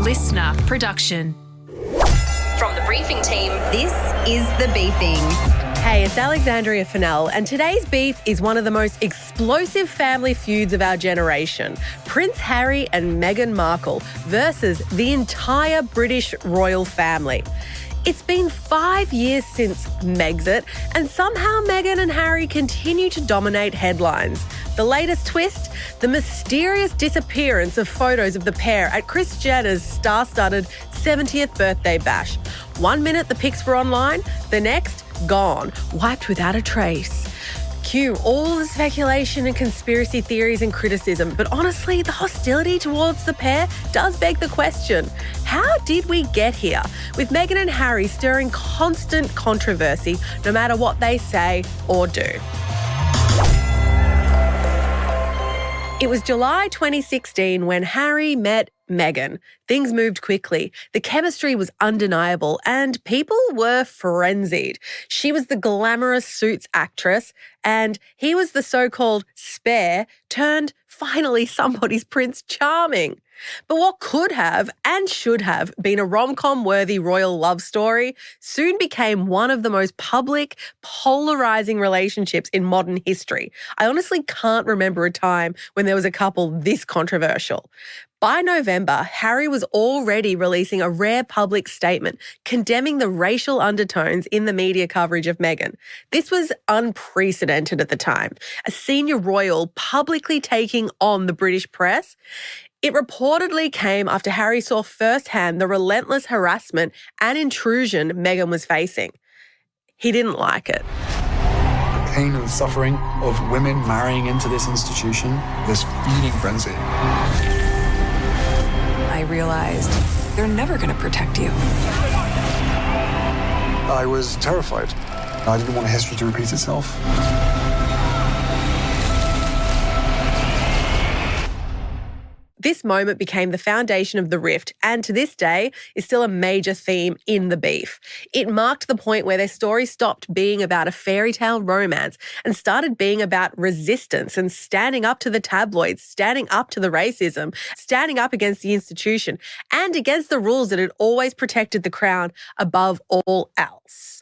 listener production. From the briefing team, This is The Beefing. Hey, it's Alexandria Funnell, and today's beef is one of the most explosive family feuds of our generation. Prince Harry and Meghan Markle versus the entire British royal family. It's been 5 years since Megxit, and somehow Meghan and Harry continue to dominate headlines. The latest twist? The mysterious disappearance of photos of the pair at Kris Jenner's star-studded 70th birthday bash. 1 minute the pics were online, the next, gone, wiped without a trace. Cue all the speculation and conspiracy theories and criticism, but honestly, the hostility towards the pair does beg the question, how did we get here? With Meghan and Harry stirring constant controversy, no matter what they say or do. It was July 2016 when Harry met Meghan. Things moved quickly. The chemistry was undeniable and people were frenzied. She was the glamorous Suits actress and he was the so-called spare turned finally somebody's Prince Charming. But what could have and should have been a rom-com-worthy royal love story soon became one of the most public, polarising relationships in modern history. I honestly can't remember a time when there was a couple this controversial. By November, Harry was already releasing a rare public statement condemning the racial undertones in the media coverage of Meghan. This was unprecedented at the time, a senior royal publicly taking on the British press. It reportedly came after Harry saw firsthand the relentless harassment and intrusion Meghan was facing. He didn't like it. The pain and suffering of women marrying into this institution, this feeding frenzy. I realized they're never going to protect you. I was terrified. I didn't want history to repeat itself. This moment became the foundation of the rift and to this day is still a major theme in the beef. It marked the point where their story stopped being about a fairy tale romance and started being about resistance and standing up to the tabloids, standing up to the racism, standing up against the institution and against the rules that had always protected the crown above all else.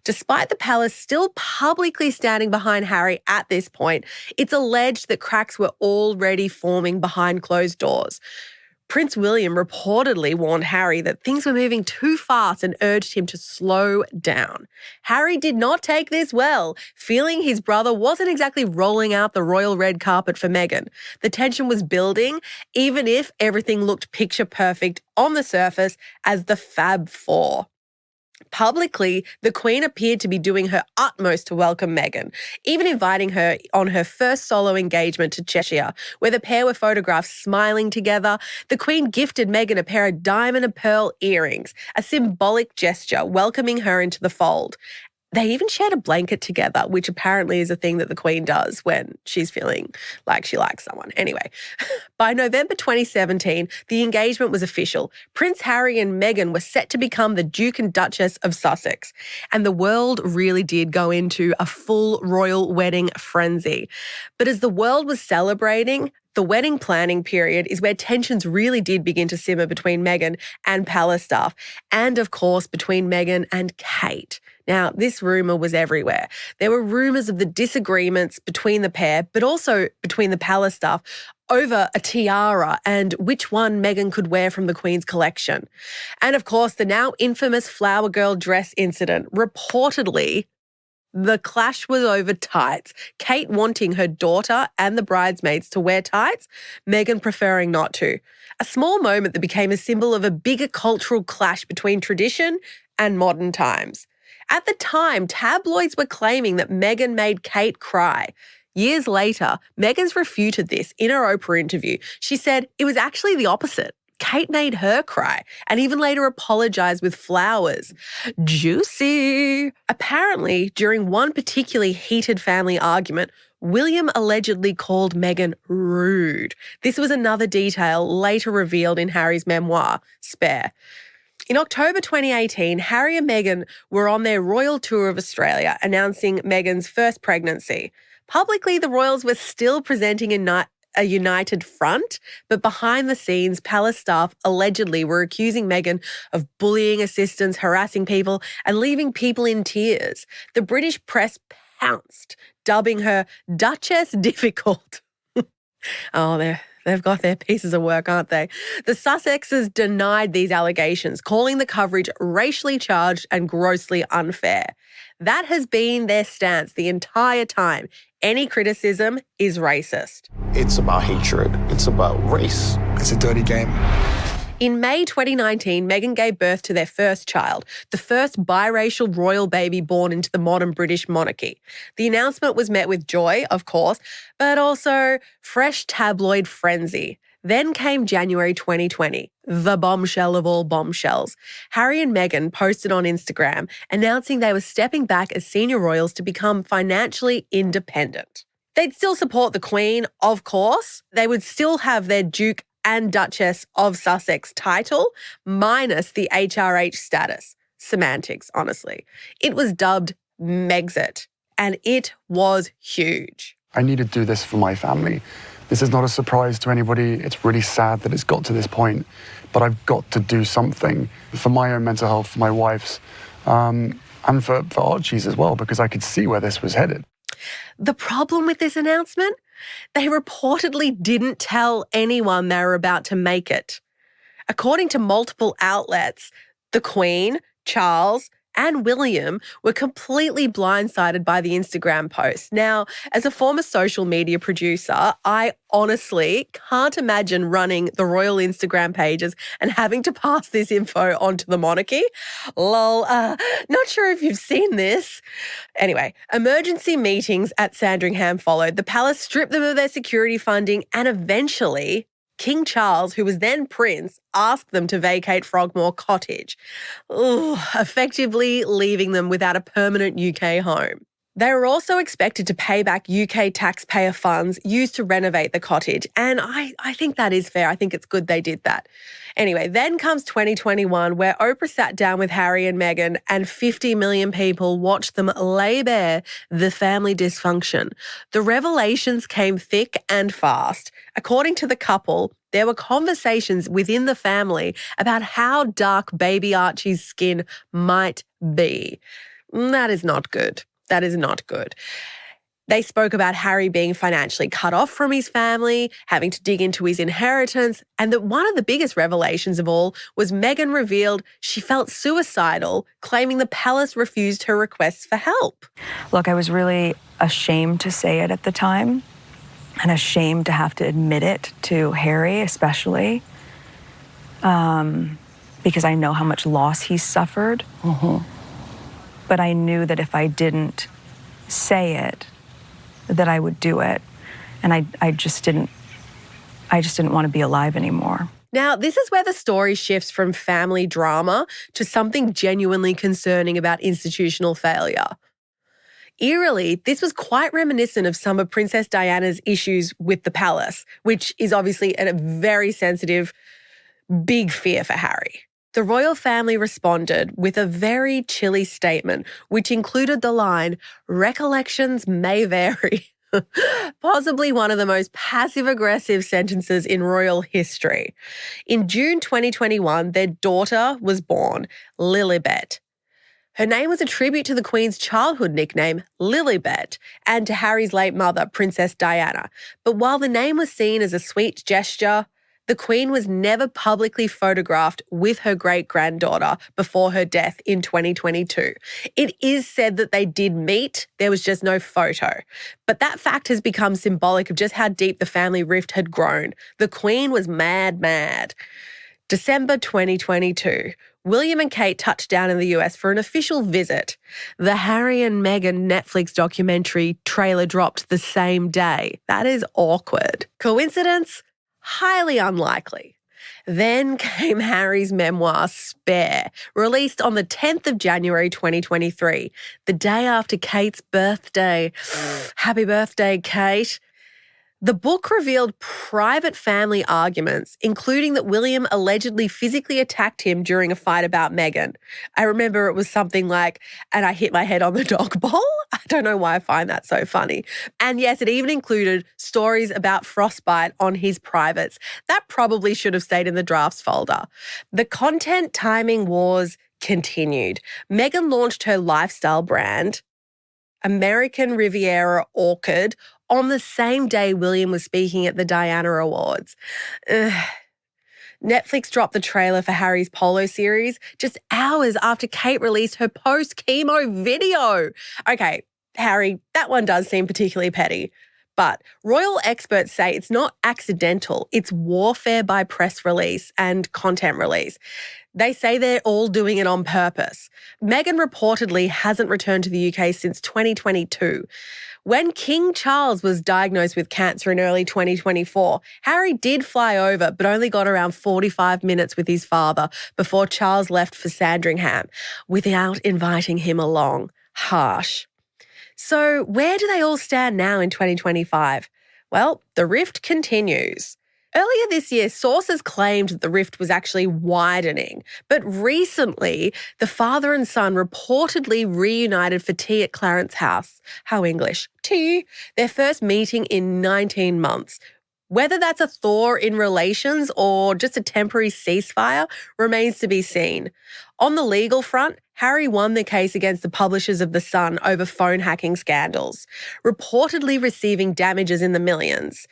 Despite the palace still publicly standing behind Harry at this point, it's alleged that cracks were already forming behind closed doors. Prince William reportedly warned Harry that things were moving too fast and urged him to slow down. Harry did not take this well, feeling his brother wasn't exactly rolling out the royal red carpet for Meghan. The tension was building, even if everything looked picture perfect on the surface as the Fab Four. Publicly, the Queen appeared to be doing her utmost to welcome Meghan, even inviting her on her first solo engagement to Cheshire, where the pair were photographed smiling together. The Queen gifted Meghan a pair of diamond and pearl earrings, a symbolic gesture welcoming her into the fold. They even shared a blanket together, which apparently is a thing that the Queen does when she's feeling like she likes someone. Anyway, by November 2017, the engagement was official. Prince Harry and Meghan were set to become the Duke and Duchess of Sussex. And the world really did go into a full royal wedding frenzy. But as the world was celebrating, the wedding planning period is where tensions really did begin to simmer between Meghan and palace staff, and of course between Meghan and Kate. Now, this rumour was everywhere. There were rumours of the disagreements between the pair, but also between the palace staff over a tiara and which one Meghan could wear from the Queen's collection. And of course, the now infamous flower girl dress incident. Reportedly, the clash was over tights. Kate wanting her daughter and the bridesmaids to wear tights, Meghan preferring not to. A small moment that became a symbol of a bigger cultural clash between tradition and modern times. At the time, tabloids were claiming that Meghan made Kate cry. Years later, Meghan's refuted this in her Oprah interview. She said it was actually the opposite. Kate made her cry and even later apologised with flowers. Juicy. Apparently, during one particularly heated family argument, William allegedly called Meghan rude. This was another detail later revealed in Harry's memoir, Spare. In October 2018, Harry and Meghan were on their royal tour of Australia, announcing Meghan's first pregnancy. Publicly, the royals were still presenting in a united front, but behind the scenes, palace staff allegedly were accusing Meghan of bullying assistants, harassing people, and leaving people in tears. The British press pounced, dubbing her Duchess Difficult. Oh, they've got their pieces of work, aren't they? The Sussexes denied these allegations, calling the coverage racially charged and grossly unfair. That has been their stance the entire time. Any criticism is racist. It's about hatred. It's about race. It's a dirty game. In May 2019, Meghan gave birth to their first child, the first biracial royal baby born into the modern British monarchy. The announcement was met with joy, of course, but also fresh tabloid frenzy. Then came January 2020, the bombshell of all bombshells. Harry and Meghan posted on Instagram announcing they were stepping back as senior royals to become financially independent. They'd still support the Queen, of course. They would still have their Duke and Duchess of Sussex title, minus the HRH status. Semantics, honestly. It was dubbed Megxit, and it was huge. I need to do this for my family. This is not a surprise to anybody. It's really sad that it's got to this point, but I've got to do something for my own mental health, for my wife's, and for Archie's as well, because I could see where this was headed. The problem with this announcement? They reportedly didn't tell anyone they were about to make it. According to multiple outlets, the Queen, Charles, and William were completely blindsided by the Instagram post. Now, as a former social media producer, I honestly can't imagine running the royal Instagram pages and having to pass this info on to the monarchy. Lol, not sure if you've seen this. Anyway, emergency meetings at Sandringham followed. The palace stripped them of their security funding, and eventually King Charles, who was then Prince, asked them to vacate Frogmore Cottage, effectively leaving them without a permanent UK home. They were also expected to pay back UK taxpayer funds used to renovate the cottage, and I think that is fair. I think it's good they did that. Anyway, then comes 2021, where Oprah sat down with Harry and Meghan, and 50 million people watched them lay bare the family dysfunction. The revelations came thick and fast. According to the couple, there were conversations within the family about how dark baby Archie's skin might be. That is not good. That is not good. They spoke about Harry being financially cut off from his family, having to dig into his inheritance, and that one of the biggest revelations of all was Meghan revealed she felt suicidal, claiming the palace refused her requests for help. Look, I was really ashamed to say it at the time, and ashamed to have to admit it to Harry especially, because I know how much loss he's suffered. But I knew that if I didn't say it, that I would do it. And I just didn't want to be alive anymore. Now, this is where the story shifts from family drama to something genuinely concerning about institutional failure. Eerily, this was quite reminiscent of some of Princess Diana's issues with the palace, which is obviously a very sensitive, big fear for Harry. The royal family responded with a very chilly statement, which included the line, "Recollections may vary." Possibly one of the most passive-aggressive sentences in royal history. In June 2021, their daughter was born, Lilibet. Her name was a tribute to the Queen's childhood nickname, Lilibet, and to Harry's late mother, Princess Diana. But while the name was seen as a sweet gesture, the Queen was never publicly photographed with her great-granddaughter before her death in 2022. It is said that they did meet, there was just no photo. But that fact has become symbolic of just how deep the family rift had grown. The Queen was mad. December 2022, William and Kate touched down in the US for an official visit. The Harry and Meghan Netflix documentary trailer dropped the same day. That is awkward. Coincidence? Highly unlikely. Then came Harry's memoir, Spare, released on the 10th of January 2023, the day after Kate's birthday. Happy birthday, Kate. The book revealed private family arguments, including that William allegedly physically attacked him during a fight about Meghan. I remember it was something like, and I hit my head on the dog bowl. I don't know why I find that so funny. And yes, it even included stories about frostbite on his privates. That probably should have stayed in the drafts folder. The content timing wars continued. Meghan launched her lifestyle brand, American Riviera Orchid, on the same day William was speaking at the Diana Awards. Netflix dropped the trailer for Harry's polo series just hours after Kate released her post-chemo video. Okay, Harry, that one does seem particularly petty. But royal experts say it's not accidental, it's warfare by press release and content release. They say they're all doing it on purpose. Meghan reportedly hasn't returned to the UK since 2022. When King Charles was diagnosed with cancer in early 2024, Harry did fly over, but only got around 45 minutes with his father before Charles left for Sandringham without inviting him along. Harsh. So where do they all stand now in 2025? Well, the rift continues. Earlier this year, sources claimed that the rift was actually widening, but recently, the father and son reportedly reunited for tea at Clarence House. How English? Tea. Their first meeting in 19 months. Whether that's a thaw in relations or just a temporary ceasefire remains to be seen. On the legal front, Harry won the case against the publishers of The Sun over phone hacking scandals, reportedly receiving damages in the millions.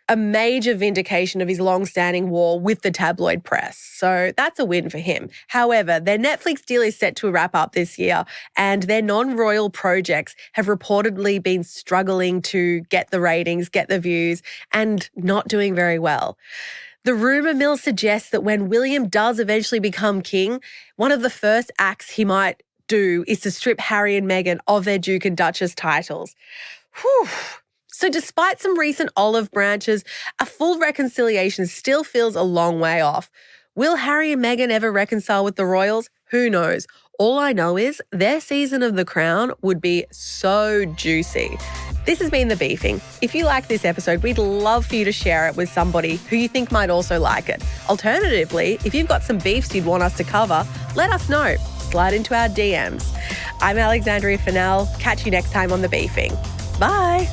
A major vindication of his long-standing war with the tabloid press. So that's a win for him. However, their Netflix deal is set to wrap up this year, and their non-royal projects have reportedly been struggling to get the ratings, get the views, and not doing very well. The rumour mill suggests that when William does eventually become king, one of the first acts he might do is to strip Harry and Meghan of their Duke and Duchess titles. Whew. So despite some recent olive branches, a full reconciliation still feels a long way off. Will Harry and Meghan ever reconcile with the royals? Who knows? All I know is their season of The Crown would be so juicy. This has been The Beefing. If you like this episode, we'd love for you to share it with somebody who you think might also like it. Alternatively, if you've got some beefs you'd want us to cover, let us know. Slide into our DMs. I'm Alexandria Funnell. Catch you next time on The Beefing. Bye.